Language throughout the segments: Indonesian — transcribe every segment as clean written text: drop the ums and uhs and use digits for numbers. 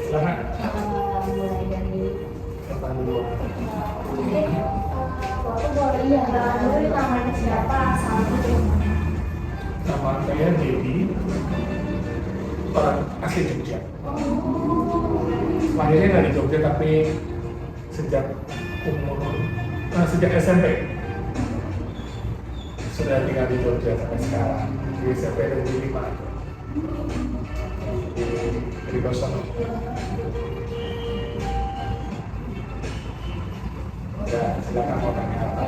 Silakan. Mulai dari Silakan dulu. mungkin Bapak boleh ya dulu namanya siapa sama di mana? Nama saya Dedi, orang asli Jogja. Lahirnya nggak di Jogja tapi sejak sejak SMP sudah tinggal di Jogja sampai sekarang. Di SMP dan di 5 di Kosovo. Ya, silakan mau tanya apa?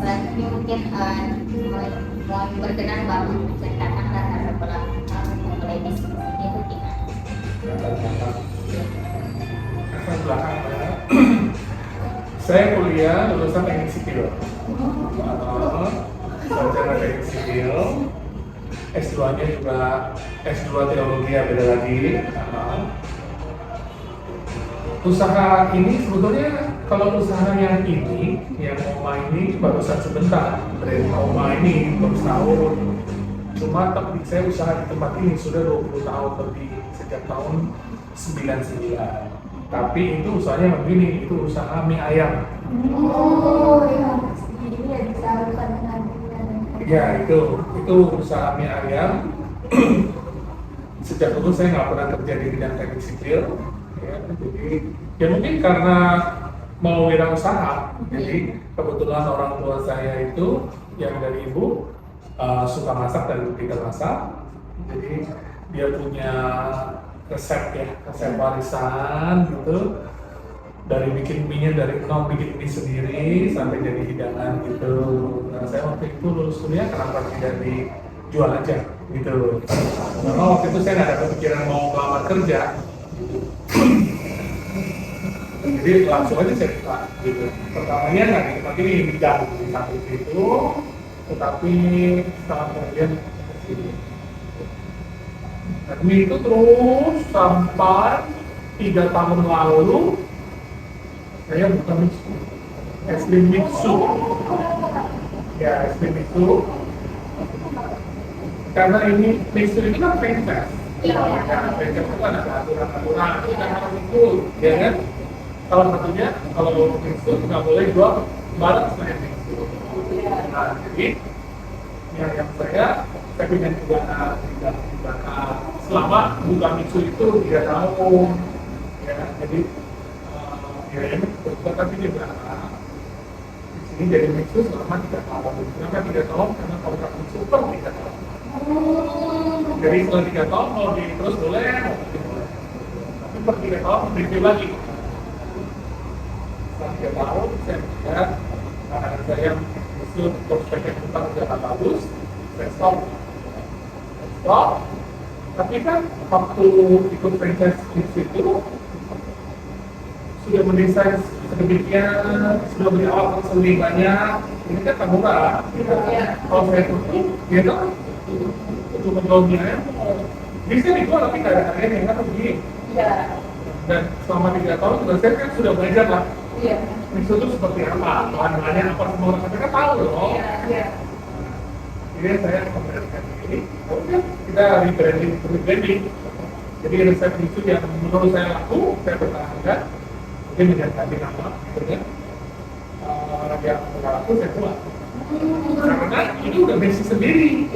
Selanjutnya mungkin mau berkenan Bapak menceritakan latar belakang memulai bisnis ini itu gimana? Latar belakang ya. Saya kuliah lulusan teknik sipil. Sarjana teknik sipil. S2-nya juga S2 teologi ya, beda lagi. Usaha ini sebetulnya kalau usaha yang ini, yang Oma ini barusan sebentar, brand Oma ini baru setahun. Cuma tapi saya usaha di tempat ini sudah 20 tahun lebih, sejak tahun 99. Tapi itu usahanya begini, itu usaha mie ayam. Oh iya, jadi ya disalurkan dengan Ya itu usaha mie ayam. Sejak dulu saya nggak pernah kerja di bidang teknik sipil. Ya, jadi ya mungkin karena mau wirausaha, jadi kebetulan orang tua saya itu yang dari ibu suka masak dan pintar masak, jadi dia punya resep ya, resep warisan gitu, dari bikin mie dari nol, bikin mie sendiri sampai jadi hidangan gitu. Nah saya waktu itu lulus kuliah kenapa tidak dijual aja gitu, karena waktu itu saya nggak ada kepikiran mau melamar kerja. Jadi langsung aja saya buka gitu. Pertamanya nggak di tempat ini, di samping itu, tetapi setelah kemudian ini. Dan mie itu terus sampai 3 tahun lalu saya buka mixu, es krim mixu. Ya, es krim mixu. Karena ini mixu itu kan franchise. Ya, franchise itu kan ada aturan-aturan, itu kan harus ikut, ya kan? Salah satunya kalau mixu nggak boleh jual barang selain mixu. Nah, jadi yang saya pengen juga selama buka mixu itu 3 tahun, ya. Jadi ya ini berbuka tapi dia berapa? Di sini jadi mixu selama 3 tahun. Kenapa 3 tahun? Karena kontrak mixu per 3 tahun. Jadi setelah 3 tahun mau terus boleh, tapi per 3 tahun review lagi. Setelah 3 tahun saya melihat saya itu prospeknya tentang sudah bagus, saya stop. Tapi kan waktu ikut franchise itu sudah mendesain sedemikian, sudah beri awal lebih banyak, ini kan tak murah. Kalau saya tutup, dia kan untuk menjual mie ayam bisa dijual tapi nggak ada harganya, kan begini. Dan selama 3 tahun juga saya kan sudah belajar lah. Mixu itu seperti apa, bahan-bahannya apa, semua orang mereka tahu loh. Jadi saya memberanikan ini, kemudian kita rebranding. Jadi resep mixu yang menurut saya laku, saya pertahankan. Mungkin menjadi nama, gitu kan. Yang nggak laku saya jual. Karena ini udah basic sendiri.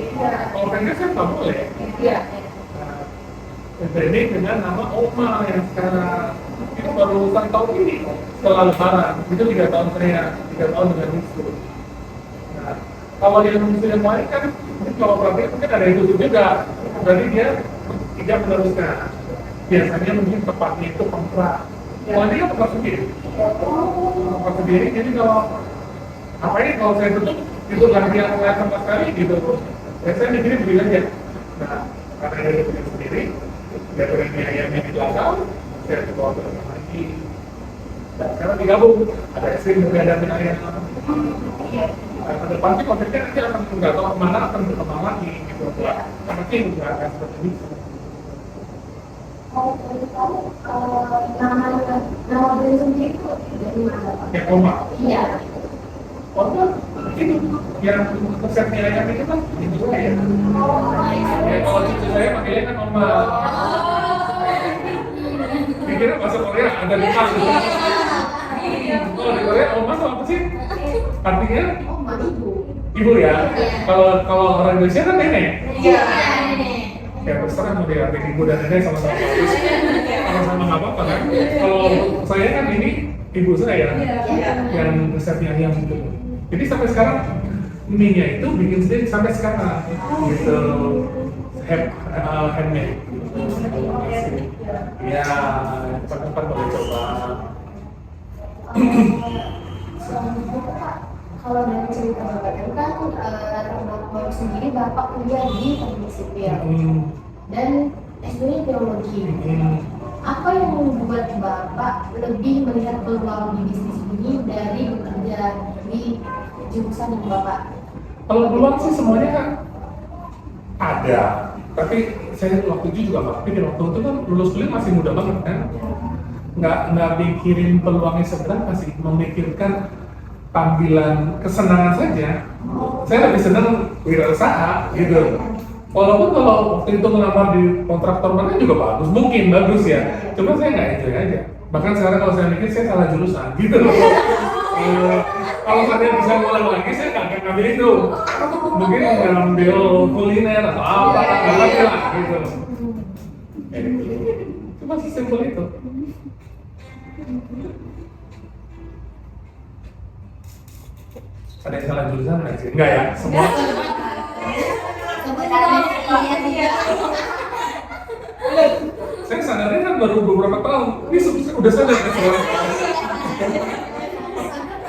Kalau franchise kan nggak boleh. Rebranding dengan nama Oma yang sekarang itu baru tahun ini setelah lebaran, itu 3 tahun saya, 3 tahun dengan mixu. Nah, kalau yang mixu yang lain kan, kalau perhatian mungkin ada yang tutup juga, berarti dia tidak meneruskan. Biasanya mungkin tepatnya itu kontrak. Kalau ini kan kontrak sendiri. Kontrak sendiri, jadi kalau apa ini kalau saya tutup, itu ganti yang saya sama sekali gitu. Biasanya di sini beli aja. Nah, karena ada punya sendiri, dia beri ayamnya di belakang, saya coba untuk lagi. Dan sekarang digabung, ada es krim juga ada mie ayam. Ke depan sih konsepnya nanti akan nggak tahu kemana, akan berkembang lagi gitu. Nanti juga akan seperti ini. Oh, tahu nama beli sendiri itu dari mana? Ya, Oma. Iya. Oma itu yang resepnya ayam itu kan itu ya. Ya kalau cucu saya pakai kan oma. Dikira bahasa Korea ada lima. Kalau di Korea oma itu apa sih? Artinya Oh, ibu. ibu ya. Iya. Kalau orang Indonesia kan nenek. Iya. Ya terserah mau diartikan ibu dan nenek sama-sama bagus. Sama-sama nggak apa-apa kan. Kalau saya kan ini ibu saya yang resepnya ayam gitu. Jadi sampai sekarang mie-nya itu bikin sendiri sampai sekarang gitu. Handmade. Ya, cepat-cepat boleh coba. Selanjutnya Pak, kalau dari cerita Bapak itu kan latar belakang Bapak sendiri Bapak kuliah di teknik sipil dan S2-nya teologi. Apa yang membuat Bapak lebih melihat peluang di bisnis ini dari bekerja di jurusan yang Bapak? Kalau peluang sih semuanya kan ada, tapi saya waktu itu juga nggak pikir waktu itu kan lulus kuliah masih muda banget kan, nggak mikirin peluangnya sebenarnya, masih memikirkan tampilan kesenangan saja. Saya lebih senang wirausaha gitu. Walaupun kalau waktu itu melamar di kontraktor mana juga bagus, mungkin bagus ya. Cuma saya nggak enjoy aja. Bahkan sekarang kalau saya mikir saya salah jurusan gitu loh. Kalau saya bisa mulai lagi saya nggak akan ngambil itu. Mungkin ngambil kuliner atau apa, nggak ngerti lah gitu. Cuma sesimpel itu. Ada yang salah jurusan nggak sih? Enggak ya, semua. Saya sadarnya kan baru beberapa tahun. Ini udah sadar kan sekarang.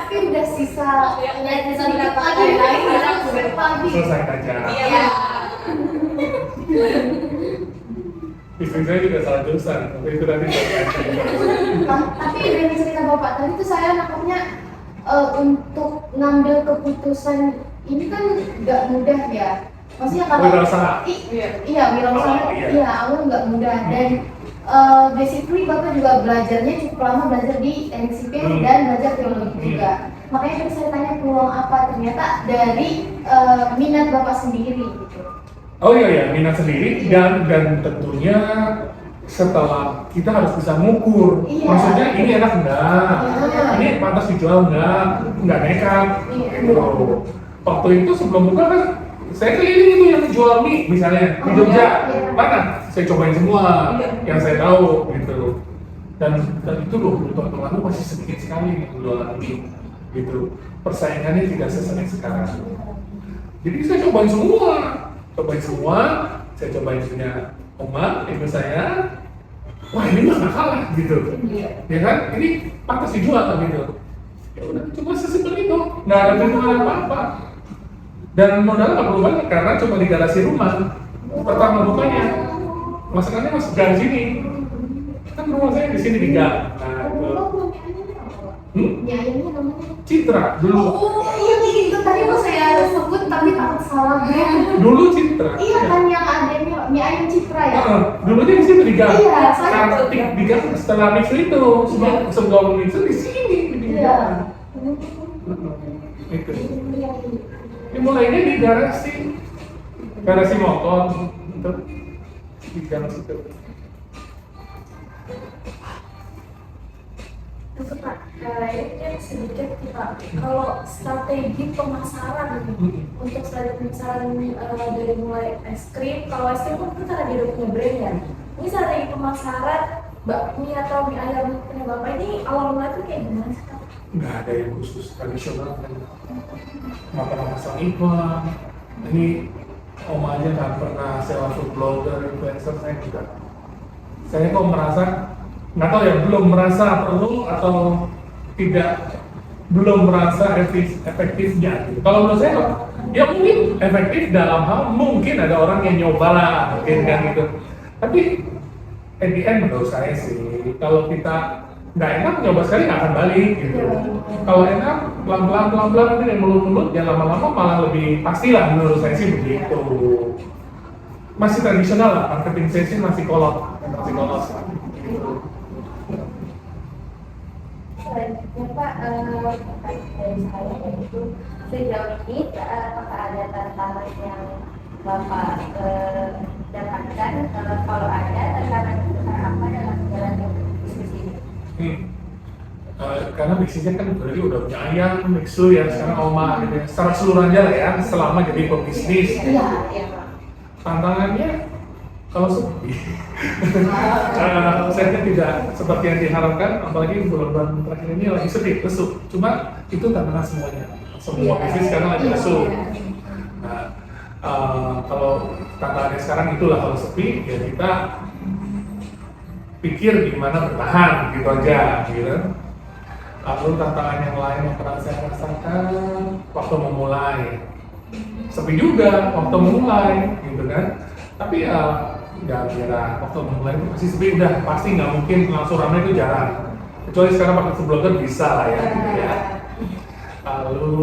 Tapi udah sisa sedikit lagi. Selesai aja. Iya. Istri saya juga salah jurusan, tapi itu tadi Tapi dari cerita Bapak tadi tuh saya nangkapnya untuk ngambil keputusan ini kan nggak mudah ya. Maksudnya kalau wirausaha. Iya, wirausaha. Oh, iya. Iya, awal nggak mudah dan basically Bapak juga belajarnya cukup lama, belajar di teknik sipil dan belajar teologi juga. Makanya tadi saya tanya peluang apa, ternyata dari minat Bapak sendiri gitu. Oh iya, minat sendiri dan tentunya setelah kita harus bisa mengukur. Iya. Maksudnya ini enak enggak? Iya. Ini pantas dijual enggak nekat. Iya. Gitu. Waktu itu sebelum buka kan saya keliling itu yang jual mie misalnya di Oh, Jogja. iya. Mana? Saya cobain semua Iya. yang saya tahu gitu. Dan itu 20 tahun lalu masih sedikit sekali jualan mie gitu. Persaingannya tidak sesengit sekarang. Jadi saya cobain semua. Saya cobain punya oma, ibu saya. Wah ini mah nggak kalah gitu, ya kan? Ini pantas dijual gitu. Ya udah, cuma sesimpel itu, nggak ada perhitungan apa-apa. Dan modalnya nggak perlu banyak karena cuma di garasi rumah. Pertama bukanya, masakannya masuk dari sini. Kan rumah saya di sini di gang. Nah, itu. Mie ayamnya namanya Citra dulu. Oh iya itu tadi mau saya sebut tapi takut salah brand. Dulu Citra. Iya kan yang adanya mie ayam Citra ya. Dulunya di situ di gang. Iya, saya Karena di gang setelah mix itu, sebelum mix di sini di gang. Itu. Ini mulainya di garasi motor, itu di gang situ. Itu Pak, ini kan sedikit nih Pak. Kalau strategi pemasaran untuk strategi pemasaran dari mulai es krim, kalau es krim kan kita lagi udah punya brand ya. Ini strategi pemasaran bakmi atau mie ayam punya Bapak ini awal mulai tuh kayak gimana sih Pak? Nggak ada yang khusus tradisional kan. Nggak pernah pasang iklan. Ini om aja nggak pernah sewa food blogger, influencer, saya juga. Saya kok merasa nggak tahu ya, belum merasa perlu atau belum merasa efektifnya gitu. Kalau menurut saya ya mungkin efektif dalam hal mungkin ada orang yang nyoba lah mungkin kan gitu, tapi at the end menurut saya sih kalau kita nggak enak nyoba sekali nggak akan balik gitu. Kalau enak pelan-pelan nanti yang mulut ya lama-lama malah lebih pastilah menurut saya sih begitu. Masih tradisional lah, marketing session masih kolot lah gitu. Selanjutnya Pak, terkait dari saya yaitu sejauh ini apakah ada tantangan yang Bapak dapatkan karena bisnisnya kan berarti udah punya ayah, Mixu ya, sekarang Oma gitu ya. Secara keseluruhan aja lah ya, selama jadi pebisnis. Iya. Tantangannya kalau sepi, saya tidak seperti yang diharapkan, apalagi bulan-bulan terakhir ini lagi sepi, lesu. Cuma itu tantangan semuanya. Semua bisnis sekarang lagi lesu. Nah, kalau tantangannya sekarang itulah kalau sepi, ya kita pikir gimana bertahan gitu aja, gitu. Lalu tantangan yang lain yang pernah saya rasakan waktu memulai, sepi juga waktu memulai, gitu kan. Tapi ya nggak kira waktu memulai itu masih sepi, udah pasti nggak mungkin langsung ramai, itu jarang. Kecuali sekarang pakai food blogger bisa lah ya, gitu ya. Lalu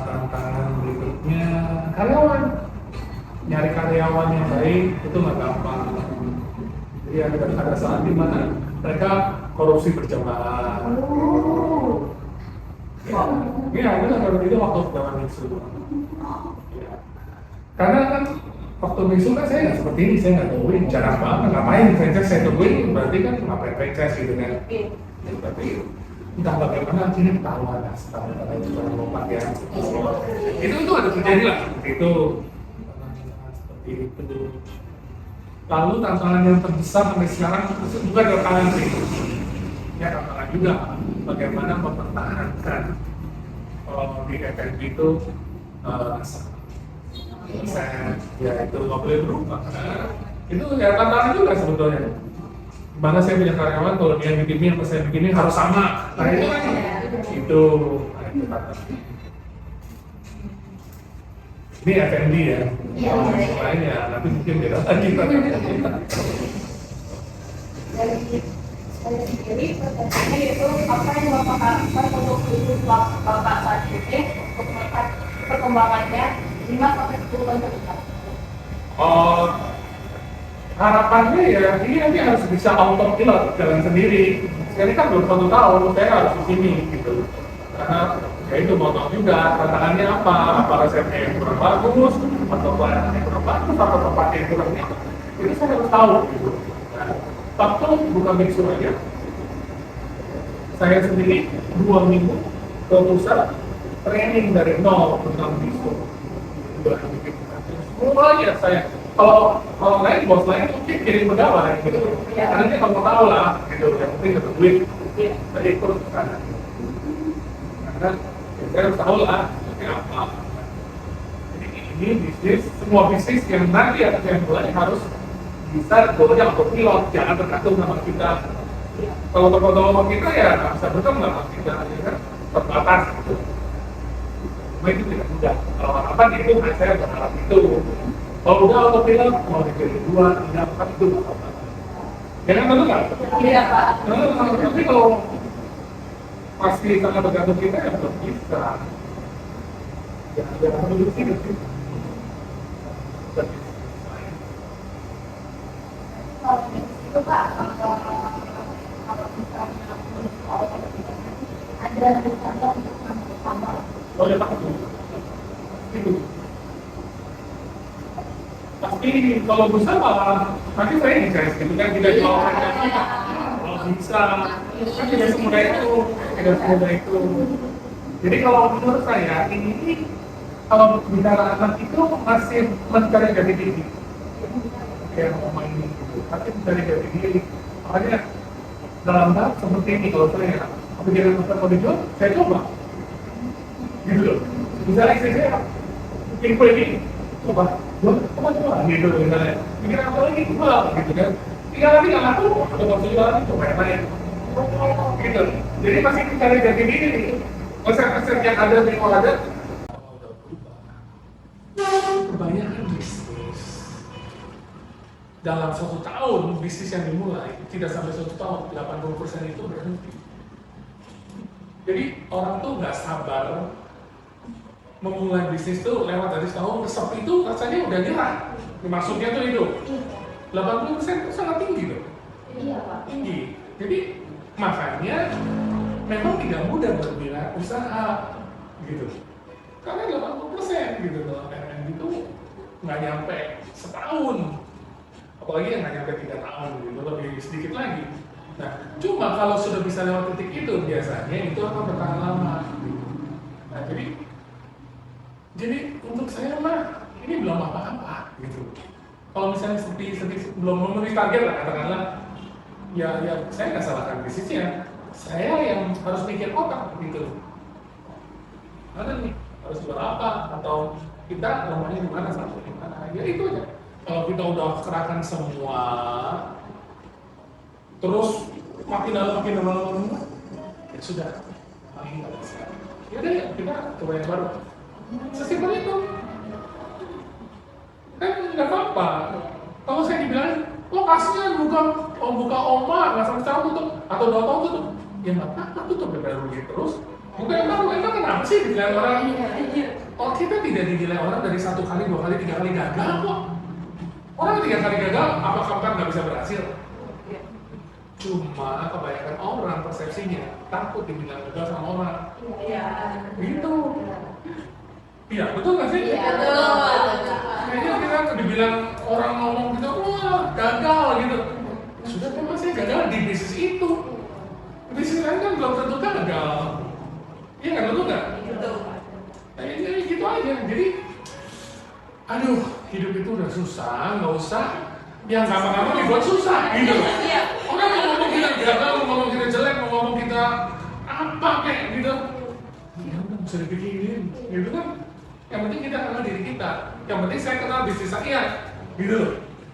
tantangan berikutnya karyawan, nyari karyawan yang baik itu nggak gampang. Jadi ada saat dimana mereka korupsi berjamaah. Iya, benar itu waktu zaman Mixu. Ya. Karena kan waktu Mixu kan saya nggak seperti ini, saya nggak tungguin, jarang banget. Ngapain franchise saya tungguin, berarti kan ngapain franchise gitu kan. Tapi entah bagaimana akhirnya ketahuan lah, setelah itu orang lompat ya. Itu ada terjadi lah, seperti itu. Lalu tantangan yang terbesar sampai sekarang bukan tantangan sih, ya tantangan juga bagaimana mempertahankan di F&B itu saya ya itu nggak boleh berubah. Itu ya tantangan juga sebetulnya. Gimana saya punya karyawan kalau dia bikin mie apa saya bikin mie harus sama. Nah itu kan itu tantangan. Ini F&B ya, kalau yang lainnya nanti mungkin beda lagi. Dari saya sendiri pertanyaannya itu apa yang Bapak harapkan untuk hidup Bapak saat ini untuk melihat perkembangannya 5-10 tahun ke depan? Harapannya ya ini nanti harus bisa autopilot jalan sendiri. Sekarang kan belum 1 tahun, saya harus di sini gitu. Karena ya itu mau tahu juga tantangannya apa resepnya yang kurang bagus, atau pelayanannya kurang bagus, atau tempatnya yang kurang ini. Itu saya harus tahu gitu. Nah, waktu buka Mixu aja, saya sendiri 2 minggu ke pusat training dari nol tentang Mixu. Semuanya saya, kalau lain bos lain mungkin kirim pegawai gitu. Karena dia kalau tahu lah gitu, yang penting dapat duit. Saya ikut ke sana. Karena saya harus tahu lah apa. Jadi ini bisnis, semua bisnis yang nanti akan saya mulai harus bisa goalnya autopilot, jangan tergantung sama kita. Kalau tergantung kita ya nggak bisa berkembang sama kita, ya kan terbatas gitu. Cuma itu tidak mudah. Kalau harapan itu, saya berharap itu. Kalau udah autopilot, mau dipilih 2, 3, 4 itu nggak apa-apa. Ya kan betul nggak? Iya Pak. Tapi kalau pasti sangat tergantung kita ya belum bisa. Ya jangan menunjuk sih. Itu Pak, kalau misalnya ada rencana untuk tambah. Oh ya Pak. Itu. Tapi kalau bisa malah nanti saya ini guys, gitu kan tidak jual kalau bisa kan tidak semudah itu, tidak semudah itu. Jadi kalau menurut saya ini kalau bicara anak itu masih mencari jati diri, kayak ngomong ini, tapi mencari jati diri. Makanya dalam tahap seperti ini kalau saya kepikiran besar mau dijual, saya coba, gitu loh. Misalnya saya info ini, coba jual gitu misalnya. Pikir apa lagi jual gitu kan. Tinggal nanti nggak laku, ada mau jual coba yang lain. Gitu. Jadi masih mencari jati diri. Konsep-konsep yang ada di luar ada. Kebanyakan bisnis dalam 1 tahun bisnis yang dimulai tidak sampai 1 tahun 80% itu berhenti. Jadi orang tuh nggak sabar memulai bisnis tuh lewat dari setahun ke sepi itu rasanya udah nyerah. Maksudnya tuh itu 80% itu sangat tinggi loh. Iya Pak. Tinggi. Jadi makanya memang tidak mudah berwira usaha gitu. Karena 80% gitu loh. Dan itu nggak nyampe setahun. Apalagi yang nggak nyampe 3 tahun gitu, lebih sedikit lagi. Nah, cuma kalau sudah bisa lewat titik itu biasanya itu akan bertahan lama. Gitu. Nah, jadi untuk saya mah ini belum apa-apa gitu. Kalau misalnya seperti belum memenuhi target lah katakanlah, ya saya nggak salahkan bisnisnya. Saya yang harus mikir otak gitu. Mana nih harus jual apa atau kita lemahnya di mana sampai di mana? Ya itu aja. Kalau kita udah kerahkan semua, terus makin dalam, ya sudah, paling nggak bisa. Ya udah ya kita coba yang baru. Sesimpel itu. Kan nggak apa-apa. Kalau saya dibilang, lokasinya buka oma, nggak sampai tahun tutup atau 2 tahun tutup, ya nggak apa-apa tutup daripada rugi terus. Bukan yang baru, emang kenapa sih dinilai orang? Oh kita tidak dinilai orang dari 1 kali, 2 kali, 3 kali gagal kok. Orang 3 kali gagal, apakah kan nggak bisa berhasil? Cuma kebanyakan orang persepsinya takut dibilang gagal sama orang. Iya. Gitu. Iya, betul nggak sih? Iya, betul. Kayaknya kita dibilang orang ngomong gitu, wah gagal gitu. Sudah kan masih gagal di bisnis itu. Bisnis lain kan belum tentu gagal. Iya kan, betul nggak? Betul. Nah, ini gitu aja. Jadi, aduh, hidup itu udah susah, nggak usah yang gampang-gampang dibuat susah gitu. Orang mau ngomong kita gagal, mau ngomong kita jelek, mau ngomong kita apa kayak gitu. Ya udah, bisa dipikirin, gitu kan. Yang penting kita kenal diri kita. Yang penting saya kenal bisnis saya, gitu.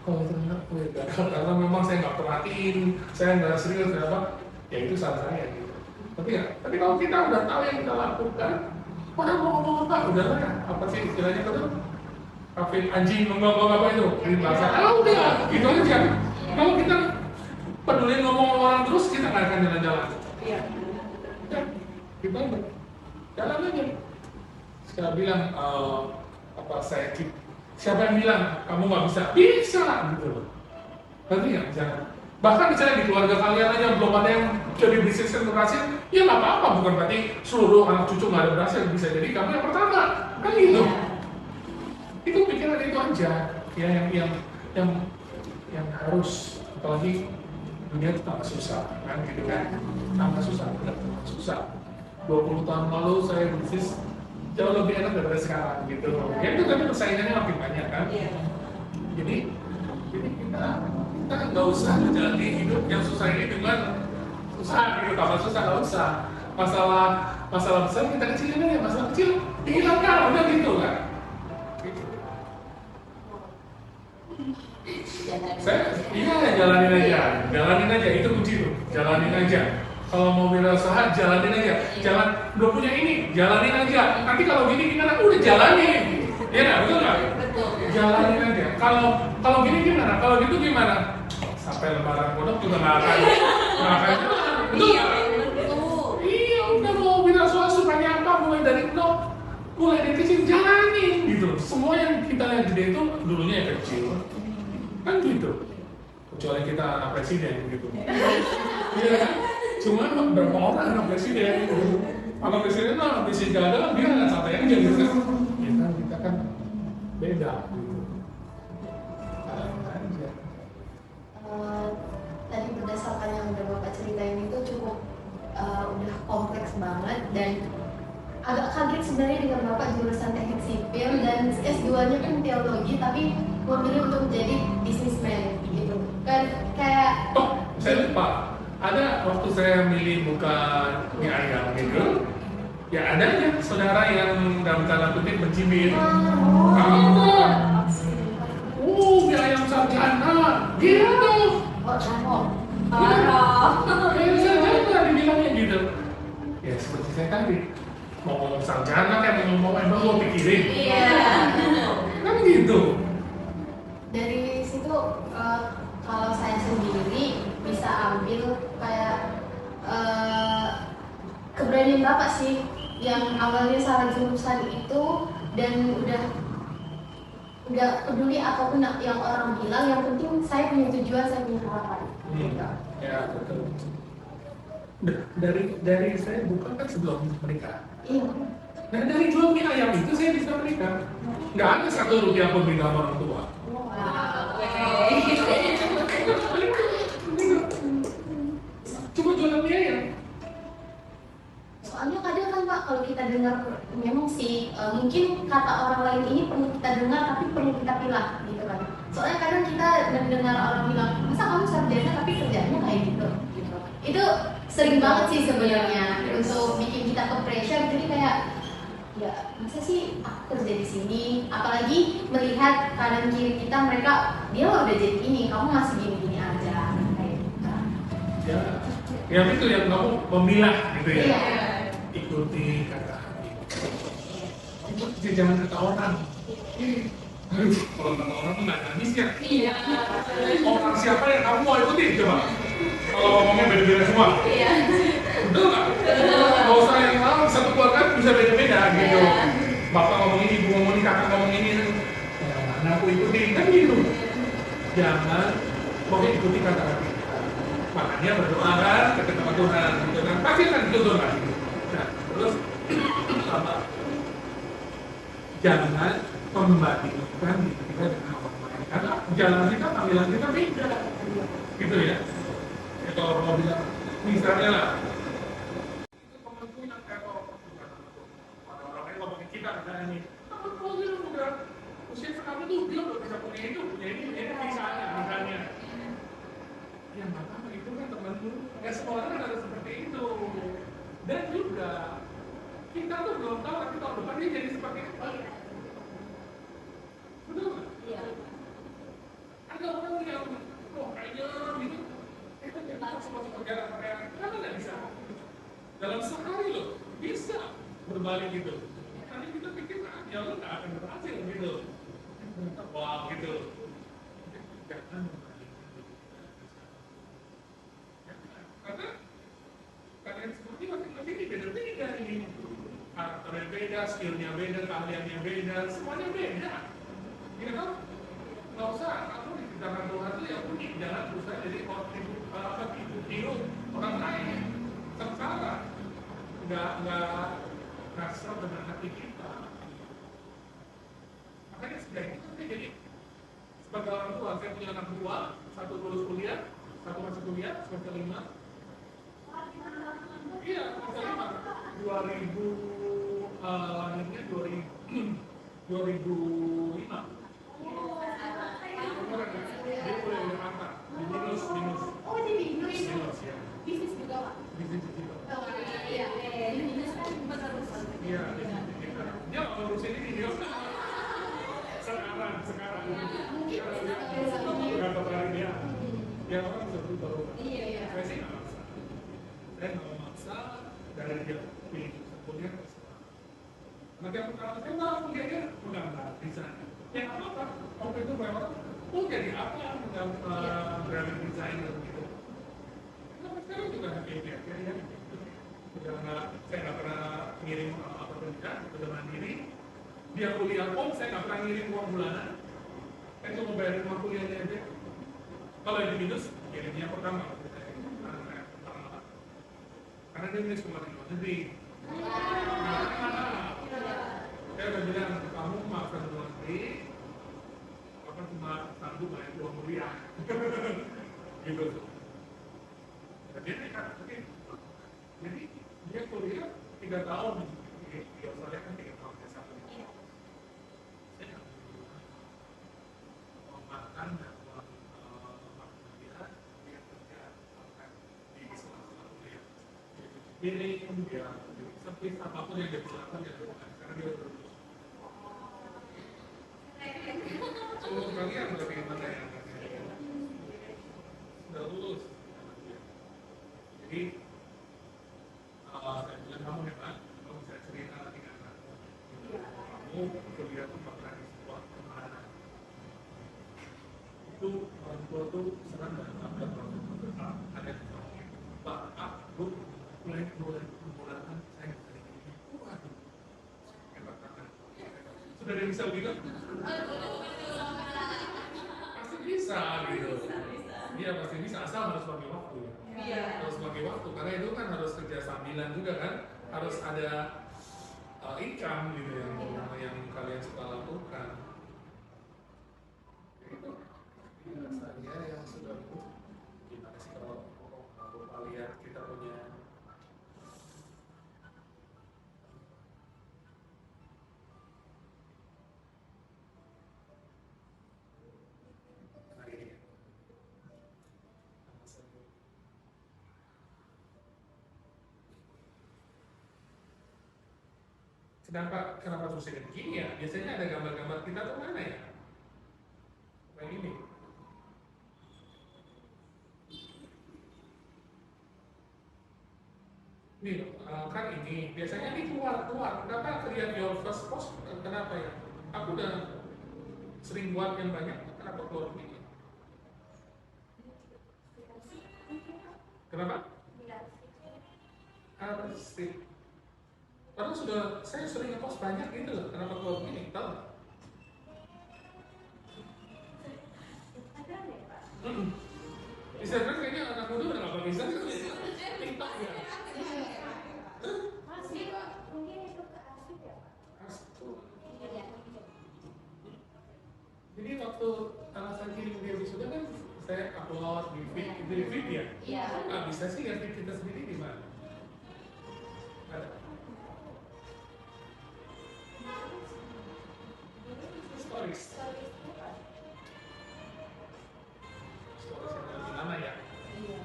Kalau ternyata gue gagal karena memang saya nggak perhatiin, saya nggak serius apa, ya itu salah saya gitu. Tapi kalau kita udah tahu yang kita lakukan, orang mau ngomong apa, udah lah, apa sih istilahnya itu? Kafe anjing ngomong apa itu? Di bahasa, udah, gitu aja. Kalau kita peduli ngomong orang terus, kita nggak akan jalan-jalan. Iya. Ya, kita jalan aja. Saya bilang siapa yang bilang kamu nggak bisa? Bisa gitu loh. Berarti nggak bisa. Bahkan misalnya di keluarga kalian aja belum ada yang jadi bisnis yang berhasil, ya nggak apa-apa. Bukan berarti seluruh anak cucu nggak ada berhasil. Bisa jadi kamu yang pertama, kan gitu. Itu pikiran itu aja, ya yang harus, apalagi dunia itu tambah susah, kan gitu kan? Tambah susah, benar susah. 20 tahun lalu saya bisnis jauh lebih enak daripada sekarang gitu. Ya itu kan persaingannya makin banyak kan. Jadi kita nggak usah menjalani hidup yang susah ini dengan susah gitu, tambah susah nggak usah. Masalah besar kita kecilin aja, masalah kecil dihilangkan, udah gitu kan. Saya jalanin aja itu kunci tuh, jalanin aja. Kalau mau berusaha jalanin aja, udah punya ini, jalanin aja. Nanti kalau gini gimana? Udah jalanin, ya nggak, betul nggak? Betul. Jalanin aja. Kalau gini gimana? Kalau gitu gimana? Sampai lebaran kodok juga nggak akan, betul nggak? Iya, udah mau berusaha supaya apa? Mulai dari nol, mulai dari kecil jalanin gitu. Semua yang kita lihat gede itu dulunya yang kecil. Kan gitu, kecuali kita anak presiden gitu. Iya kan? Cuma berapa orang anak presiden gitu. Anak presiden mah bisnis gagal, dia nggak santai aja gitu kan. Ya kan kita kan beda gitu. Aja. Tadi berdasarkan yang udah Bapak ceritain itu cukup udah kompleks banget dan agak kaget sebenarnya dengan Bapak jurusan teknik sipil dan S2-nya kan teologi tapi memilih untuk menjadi businessman gitu kan kayak Saya lupa ada waktu saya milih bukan mie ayam gitu ya ada aja saudara yang dalam tanda kutip mencibir mie ayam sarjana gitu sarjana dibilangnya gitu ya seperti saya tadi mau ngomong sarjana kayak mau ngomong emang mau pikirin kan gitu. Dari situ kalau saya sendiri bisa ambil kayak keberanian Bapak sih yang awalnya salah jurusan itu dan udah peduli apapun yang orang bilang, yang penting saya punya tujuan, saya punya harapan. Ya betul. Dari saya bukan kan sebelum menikah. Iya. Nah dari jual mie ayam itu saya bisa menikah. Nggak ada 1 rupiah pun bintang orang tua. mendengar orang bilang, masa kamu sarjana tapi kerjanya kayak gitu, gitu. Itu sering banget sih sebenarnya untuk bikin kita ke pressure. Jadi kayak, ya masa sih aku kerja di sini, apalagi melihat kanan kiri kita, mereka dia udah jadi ini, kamu masih gini-gini aja kayak gitu. Ya itu yang kamu memilah gitu ya. Iya. Ikuti kata hati. Ikuti jangan kata orang. Aduh, kalau kata orang tuh nggak ada habisnya. Iya. Orang siapa yang kamu mau ikutin coba? Kalau ngomongnya beda-beda semua. Iya. Betul nggak? Kalau usah yang lain satu keluarga bisa beda-beda gitu. Bapak ngomong ini, ibu ngomong ini, kakak ngomong ini. Ya, mana aku ikutin kan gitu. Jangan pokoknya ikuti kata hati. Makanya berdoa kan ketemu Tuhan, gitu kan? Pasti akan dituntun kan? Nah, terus sama jangan membandingkan diri kita dengan orang lain karena jalan kita, panggilan kita beda, gitu ya. Ya kalau mau bilang, misalnya lah, itu temanku yang orang lain ngomongin kita misalnya ini, kalau dia udah usia sekarang tuh dia udah bisa punya itu, misalnya. Ya nggak apa itu kan temanmu, ya semua orang harus seperti itu. Dan juga kita tuh belum tahu nanti tahun depan dia jadi seperti apa. Betul nggak? Iya. Ada orang yang kayaknya gitu, itu jadi masuk perjalanan kayak karena nggak bisa. Dalam sehari loh bisa berbalik gitu. Nanti kita pikir ya lo nggak akan berhasil gitu. Wah gitu. Jangan karena kalian seperti masing-masing ini beda-beda ini, karakternya beda, skillnya beda, keahliannya beda, semuanya beda. Gitu kan? Nggak usah kamu diciptakan Tuhan itu yang unik, jangan berusaha jadi tiru orang lain. Sengsara, nggak serap dengan hati kita. Makanya sebaiknya kita jadi sebagai orang tua, saya punya anak dua, satu lulus kuliah, satu masih kuliah, semester 5. Iya, semester 5. 2000 lahirnya 2005. Dia kuliah di Jakarta, di Binus. Oh, di Binus. Binus ya. Bisnis juga, Pak. Bisnis digital. Oh, iya. Di Binus kan besar-besar. Iya, bisnis digital. Dia nggak ngurusin ini dia. Sekarang. Mungkin Nggak tertarik dia. Ya orang bisa berubah. Iya. Saya sih nggak maksa. Saya nggak memaksa dari dia pilih kuliah terserah. Nanti aku kalau saya nggak kuliahnya udah bisa. Ya apa? Waktu itu memang jadi apa dengan graphic designer gitu. Sampai sekarang juga happy ya. Saya nggak pernah ngirim apa kerja, udah mandiri. Dia kuliah pun saya nggak pernah ngirim uang bulanan. Saya cuma bayarin uang kuliahnya aja. Kalau di Binus, kirimnya pertama. Karena dia punya sekolah di luar negeri. Saya udah bilang, kamu maafkan luar negeri, apa cuma sanggup bayar uang kuliah. Gitu. Jadi dia kuliah 3 tahun di Australia kan 3 tahun ya satu. Saya nggak mau makan dan uang kuliah dia kerja di sekolah kuliah. Piring dia servis apapun yang dia persilakan dia lakukan karena dia udah lulus. Seluruh kalian berarti mana yang sudah lulus. Jadi saya bilang kamu hebat, kamu bisa cerita lagi dengan kamu kuliah tuh pernah di sebuah kemana itu orang tua tuh senang dan bangga kalau ada yang ngomongin Pak, Bu, mulai bulan saya nggak bisa ini. Waduh, hebat banget. Sudah ada yang bisa begitu? Pasti bisa gitu. Iya pasti bisa, asal harus pakai waktu. Harus pakai waktu, karena itu kan harus kerja sambilan juga kan, harus ada income gitu yang kalian suka lakukan. Itu saya yang sudah gimana sih kalau Bapak lihat kita punya nah ini kenapa tulisannya begini ya? Biasanya ada gambar-gambar kita tuh mana ya? Kayak ini. Nih, kan ini biasanya ini keluar. Kenapa create your first post? Kenapa ya? Aku udah sering buat yang banyak, kenapa keluar begini? Kenapa? Arsip. Padahal saya sering ngepost banyak gitu loh. Kenapa keluar begini? Tahu nggak? Instagram kayaknya anak muda udah nggak pakai Instagram. TikTok ya. Masih Pak, mungkin itu ke arsip ya Pak? Arsip. Iya. Jadi waktu alasan kirim dia wisuda kan saya upload di feed ya. Iya. Nggak bisa sih lihat feed kita sendiri di mana? Ada. Stories. Stories yang lebih lama ya. Iya.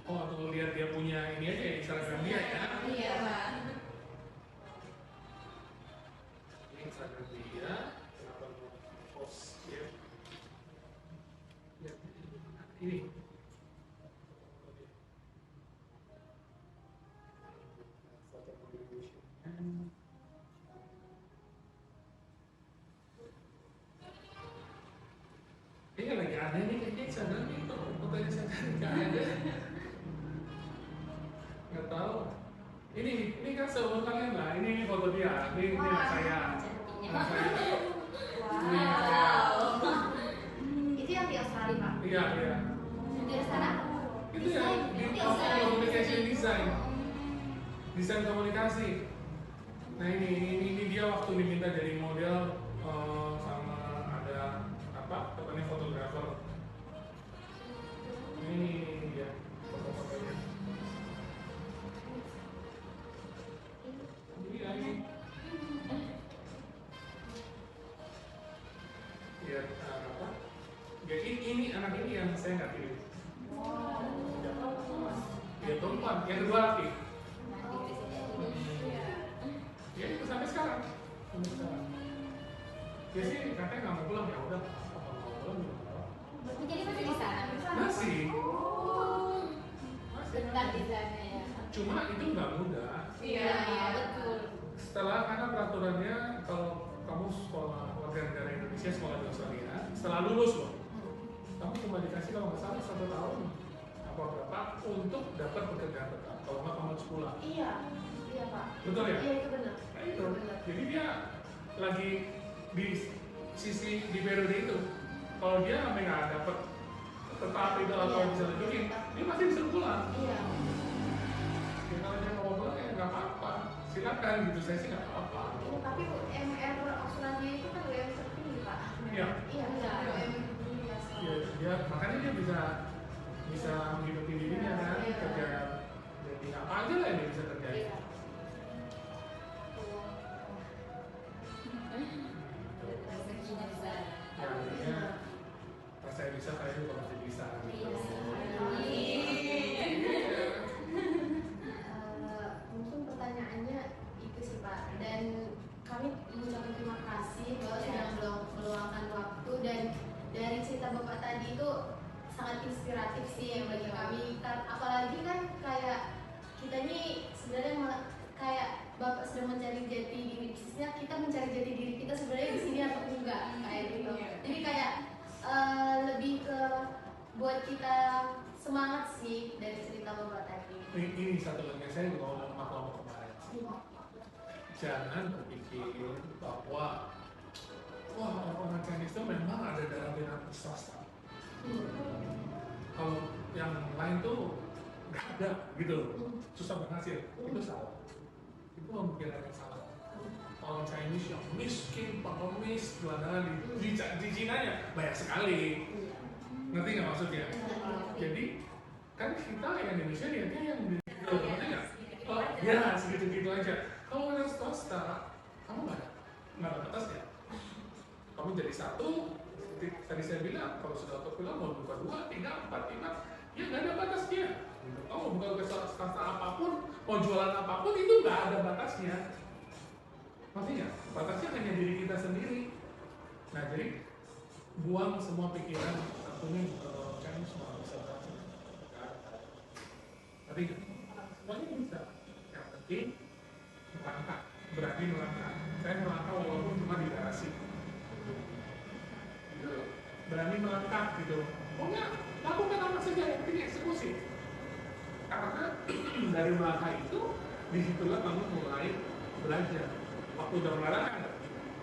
Oh, atau lihat dia punya ini aja ya, Instagram dia ya. Iya, Pak. Ini Instagram dia, kenapa mau post ya? Lihat ini. Foto contribution. Ini lagi aneh nih kayaknya Instagram nih, kok fotonya saya nggak ada. Nggak tahu. Ini kan seumur kalian lah. Ini foto dia. Ini anak saya. Anak saya. Wow. Itu yang di Australia Pak? Iya, iya. Di sana? Itu ya di communication design. Desain komunikasi. Nah ini dia waktu diminta jadi model sama ada apa? Katanya fotografer. Ini dia foto-fotonya. Iya ini. Ya apa? Ya ini anak ini yang saya nggak pilih. Dia perempuan, yang kedua laki. Ya itu sampai sekarang. Sampai sekarang. Dia sih katanya nggak mau pulang, ya udah. Apa mau pulang juga nggak apa-apa. Jadi masih di sana? Masih. Oh. Masih. Betah di sana ya. Cuma itu nggak mudah. Iya, betul. Setelah karena peraturannya kalau kamu sekolah warga negara Indonesia sekolah di Australia, setelah lulus loh, kamu cuma dikasih kalau nggak salah 1 tahun apa berapa untuk dapat pekerjaan tetap. Kalau nggak kamu harus pulang. Iya, iya Pak. Betul ya? Iya itu benar. Nah itu. Jadi dia lagi di sisi di periode itu. Kalau dia sampai nggak dapat tetap itu atau bisa lanjutin, dia masih bisa pulang. Iya. Ya kalau dia mau pulang ya nggak apa-apa, silakan gitu. Saya sih nggak apa-apa. Ini tapi UMR Australia itu kan UMR tertinggi Pak. Iya. Iya, UMR tertinggi Ya, dia makanya dia bisa menghidupi dirinya kan, Iya. kerja jadi apa aja lah yang dia bisa kerjain. Iya. Rezekinya di sana. Ya artinya pas saya bisa, saya juga masih bisa. Gitu. Mungkin pertanyaannya itu sih Pak, dan kami mengucapkan terima kasih bahwa sudah meluangkan waktu, dan dari cerita Bapak tadi itu sangat inspiratif sih yang bagi kami. Apalagi kan kayak kita ini sebenarnya kayak Bapak sedang mencari jati diri, khususnya kita mencari jati diri kita sebenarnya di sini atau enggak kayak gitu. Jadi kayak lebih ke buat kita semangat sih dari cerita Bapak tadi. Ini satu lagi saya juga ngomong sama kelompok kemarin. Jangan berpikir bahwa wah orang Chinese itu memang ada dalam bidang swasta. Kalau yang lain tuh nggak ada gitu, susah berhasil. Itu salah. Itu pemikiran yang salah. Orang Chinese yang miskin, pengemis, gelandangan di Cina nya banyak sekali. Ngerti nggak maksudnya? Jadi kan kita yang Indonesia lihatnya yang di ngerti nggak? Oh ya segitu-gitu aja. Kalau yang swasta, kamu nggak dapat atasnya. Kamu jadi satu, seperti tadi saya bilang, kalau sudah autopilot mau buka 2, 3, 4, 5, ya nggak ada batasnya. Gitu. Kamu mau buka swasta apapun, mau jualan apapun itu nggak ada batasnya. Maksudnya batasnya hanya diri kita sendiri. Nah jadi buang semua pikiran satunya kan semua bisa berhasil. Tapi semuanya bisa. Yang penting melangkah, berani melangkah. Saya melangkah walaupun cuma di garasi. Gitu. Berani melangkah gitu. Pokoknya lakukan apa saja yang penting eksekusi. Karena dari melangkah itu, disitulah kamu mulai belajar. Waktu udah melangkah,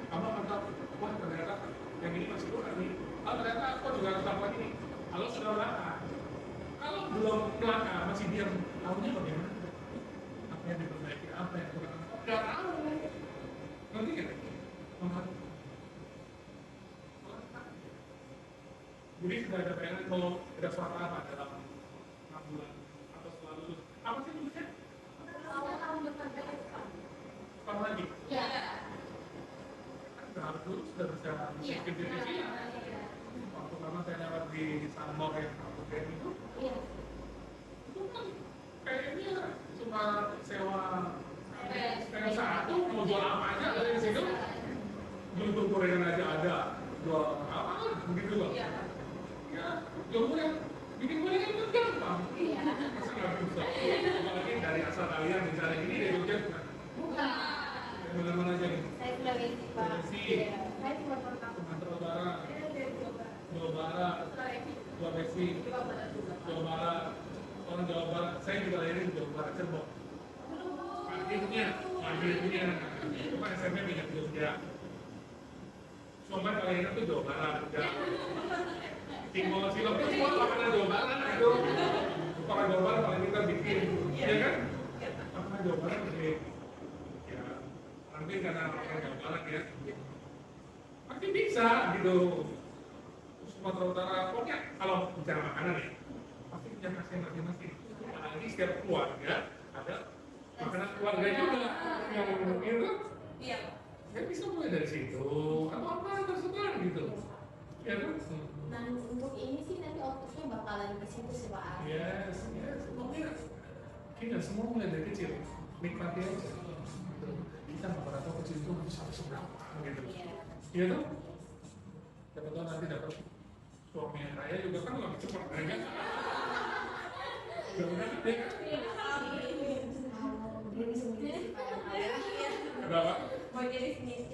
kamu akan tahu, wah ternyata yang ini masih kurang nih. Oh ternyata aku juga harus lakukan ini. Kalau sudah melangkah, kalau belum melangkah masih diam, tahunya bagaimana? Apa yang diperbaiki, apa yang kurang? Nggak tahu. Ngerti nggak? Melangkah. Jadi sudah ada bayangan kalau ada suara apa dalam 6 bulan atau setelah lulus. Apa sih tulisnya? Awal tahun depan Apa lagi? ya. Kan harus dulu sudah bisa bikin diri ya. Waktu pertama saya lewat di Sanmor yang aku kayak itu, Iya. itu kan kayaknya cuma sewa stand satu, mau jual apa aja dari situ. Jual gorengan aja ada, jual apa begitu loh. Ya, jual gorengan, bikin gorengan itu gampang. Masa nggak bisa? Apalagi dari asal kalian misalnya ini dari Jogja bukan? Bukan. Mana-mana aja nih. Saya sudah basic Pak. Sulawesi. Iya. Saya cuma pernah. Sumatera Barat, Jawa Barat, Sulawesi, Jawa Barat, orang Jawa Barat. Saya juga lahir di Jawa Barat, Cirebon. Akhirnya, cuma SMP pindah ke Jogja. Cuma lahirnya tuh Jawa Barat, udah. Timur Silok itu semua makanan Jawa Barat itu. Orang Jawa Barat paling kita bikin, ya kan? Makanan Jawa Barat bikin. Ya, mungkin karena orang Jawa Barat ya. Pasti bisa gitu. Sumatera Utara, pokoknya kalau bicara makanan ya, pasti punya khasnya masing-masing. Apalagi setiap keluarga ada makanan keluarga juga yang itu. Iya. Ya bisa mulai dari situ atau apa terserah gitu. Ya kan? Dan untuk ini sih nanti outputnya bakalan ke situ sih Pak. Yes. Pokoknya kita semua mulai dari kecil, nikmati aja. Gitu. Kita nggak pernah tahu kecil itu bisa seberapa gitu. Iya tuh. Siapa tahu nanti dapat suami yang kaya juga kan lebih cepat kan? Mudah-mudahan deh. Mau diri sendiri sih Pak yang kaya. Kenapa? Mau jadi sendiri.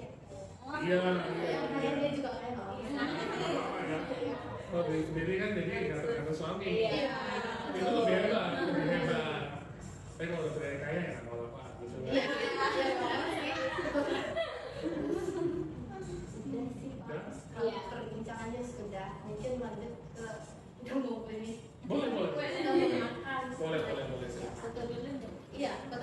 Iya. Yang kaya dia juga kaya loh. Apa ya? Oh, diri sendiri kan jadi nggak ada suami. Iya. Itu lebih hebat, lebih hebat. Tapi kalau udah kaya ya nggak apa-apa gitu. Iya. Sudah sih Pak. Kalau perbincangannya sudah, mungkin lanjut ke udah mau pilih. Boleh. Sudah mau makan. Boleh. Foto dulu. Iya, foto